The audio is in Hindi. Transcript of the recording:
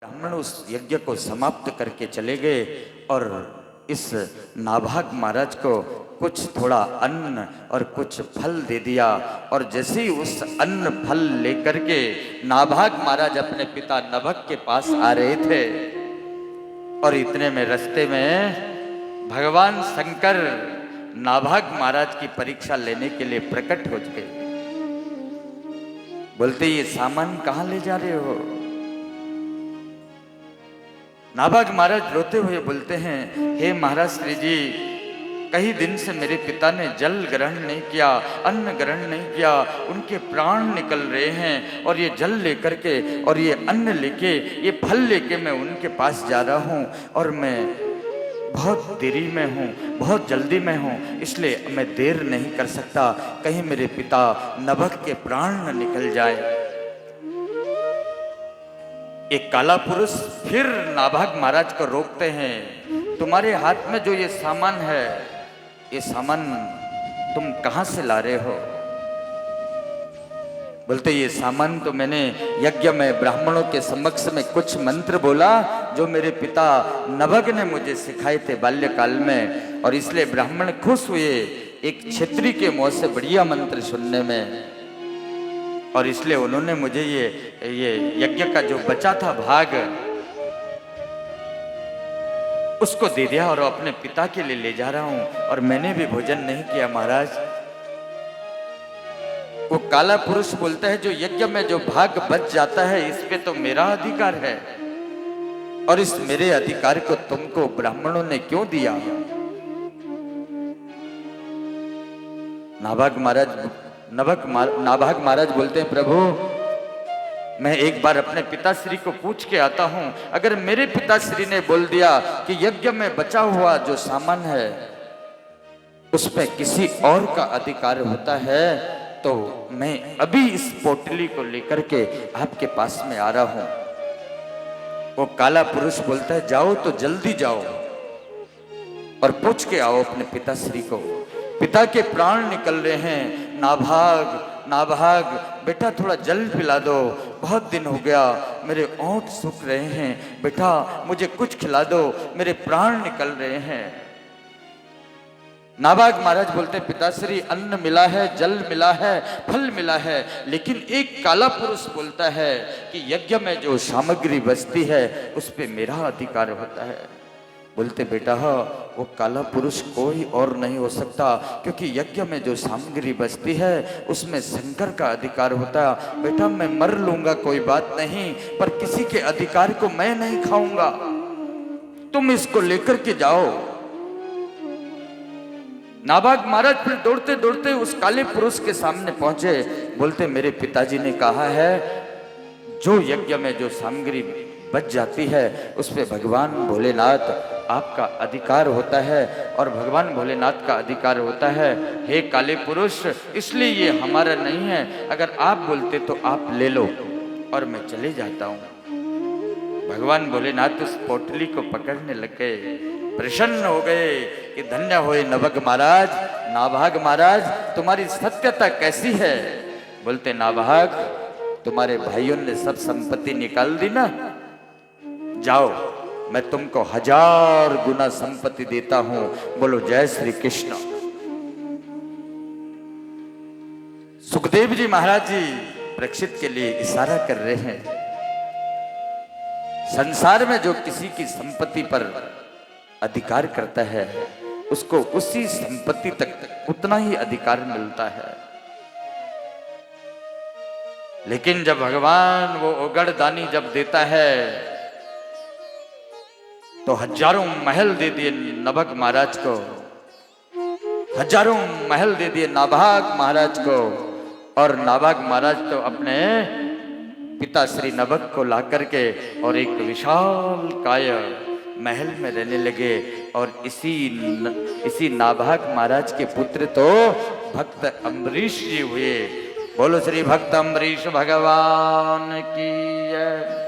ब्राह्मण उस यज्ञ को समाप्त करके चले गए और इस नाभाग महाराज को कुछ थोड़ा अन्न और कुछ फल दे दिया। और जैसे ही उस अन्न फल लेकर के नाभाग महाराज अपने पिता नभग के पास आ रहे थे और इतने में रास्ते में भगवान शंकर नाभाग महाराज की परीक्षा लेने के लिए प्रकट हो गए। बोलते ये सामान कहाँ ले जा रहे हो? नाभाग महाराज रोते हुए बोलते हैं, हे महाराज श्री जी, कई दिन से मेरे पिता ने जल ग्रहण नहीं किया, अन्न ग्रहण नहीं किया, उनके प्राण निकल रहे हैं और ये जल लेकर के और ये अन्न लेके ये फल लेके मैं उनके पास जा रहा हूँ और मैं बहुत देरी में हूँ, बहुत जल्दी में हूँ, इसलिए मैं देर नहीं कर सकता, कहीं मेरे पिता नभग के प्राण न निकल जाए। एक काला पुरुष फिर नाभाग महाराज को रोकते हैं, तुम्हारे हाथ में जो ये सामान है, ये सामान तुम कहां से ला रहे हो? बोलते ये सामान तो मैंने यज्ञ में ब्राह्मणों के समक्ष में कुछ मंत्र बोला जो मेरे पिता नभग ने मुझे सिखाए थे बाल्यकाल में, और इसलिए ब्राह्मण खुश हुए एक क्षत्रिय के मुंह से बढ़िया मंत्र सुनने में, और इसलिए उन्होंने मुझे ये यज्ञ का जो बचा था भाग उसको दे दिया और अपने पिता के लिए ले जा रहा हूं, और मैंने भी भोजन नहीं किया महाराज। वो काला पुरुष बोलता है जो यज्ञ में जो भाग बच जाता है इस पे तो मेरा अधिकार है, और इस मेरे अधिकार को तुमको ब्राह्मणों ने क्यों दिया? नाभाग महाराज बोलते हैं, प्रभु मैं एक बार अपने पिताश्री को पूछ के आता हूं, अगर मेरे पिताश्री ने बोल दिया कि यज्ञ में बचा हुआ जो सामान है उसमें किसी और का अधिकार होता है तो मैं अभी इस पोटली को लेकर के आपके पास में आ रहा हूं। वो काला पुरुष बोलता है, जाओ तो जल्दी जाओ और पूछ के आओ अपने पिताश्री को, पिता के प्राण निकल रहे हैं, नाभाग बेटा थोड़ा जल पिला दो, बहुत दिन हो गया, मेरे ओंठ सूख रहे हैं, बेटा मुझे कुछ खिला दो, मेरे प्राण निकल रहे हैं। नाभाग महाराज बोलते पिताश्री अन्न मिला है, जल मिला है, फल मिला है, लेकिन एक काला पुरुष बोलता है कि यज्ञ में जो सामग्री बचती है उस पे मेरा अधिकार होता है। बोलते बेटा वो काला पुरुष कोई और नहीं हो सकता, क्योंकि यज्ञ में जो सामग्री बचती है उसमें शंकर का अधिकार होता है। बेटा मैं मर लूंगा कोई बात नहीं, पर किसी के अधिकार को मैं नहीं खाऊंगा, तुम इसको लेकर के जाओ। नाभाग महाराज फिर दौड़ते दौड़ते उस काले पुरुष के सामने पहुंचे। बोलते मेरे पिताजी ने कहा है जो यज्ञ में जो सामग्री बच जाती है उस पे भगवान भोलेनाथ आपका अधिकार होता है, और भगवान भोलेनाथ का अधिकार होता है। हे काले पुरुष, इसलिए ये हमारा नहीं है, अगर आप बोलते तो आप ले लो और मैं चले जाता हूँ। भगवान भोलेनाथ उस पोटली को पकड़ने लगे, प्रसन्न हो गए कि धन्य होए नभग महाराज, नाभाग महाराज तुम्हारी सत्यता कैसी है? बोलते नाभाग तुम्हारे भाइयों ने सब संपत्ति निकाल दी ना, जाओ मैं तुमको 1000 गुना संपत्ति देता हूं। बोलो जय श्री कृष्ण। सुखदेव जी महाराज जी परीक्षित के लिए इशारा कर रहे हैं, संसार में जो किसी की संपत्ति पर अधिकार करता है उसको उसी संपत्ति तक उतना ही अधिकार मिलता है, लेकिन जब भगवान वो उगड़ दानी जब देता है तो हजारों महल दे दिए नभग महाराज को, हजारों महल दे दिए नाभाग महाराज को, और नाभाग महाराज तो अपने पिता श्री नभग को ला करके और एक विशाल काय महल में रहने लगे। और इसी नाभाग महाराज के पुत्र तो भक्त अम्बरीश जी हुए। बोलो श्री भक्त अम्बरीश भगवान की जय।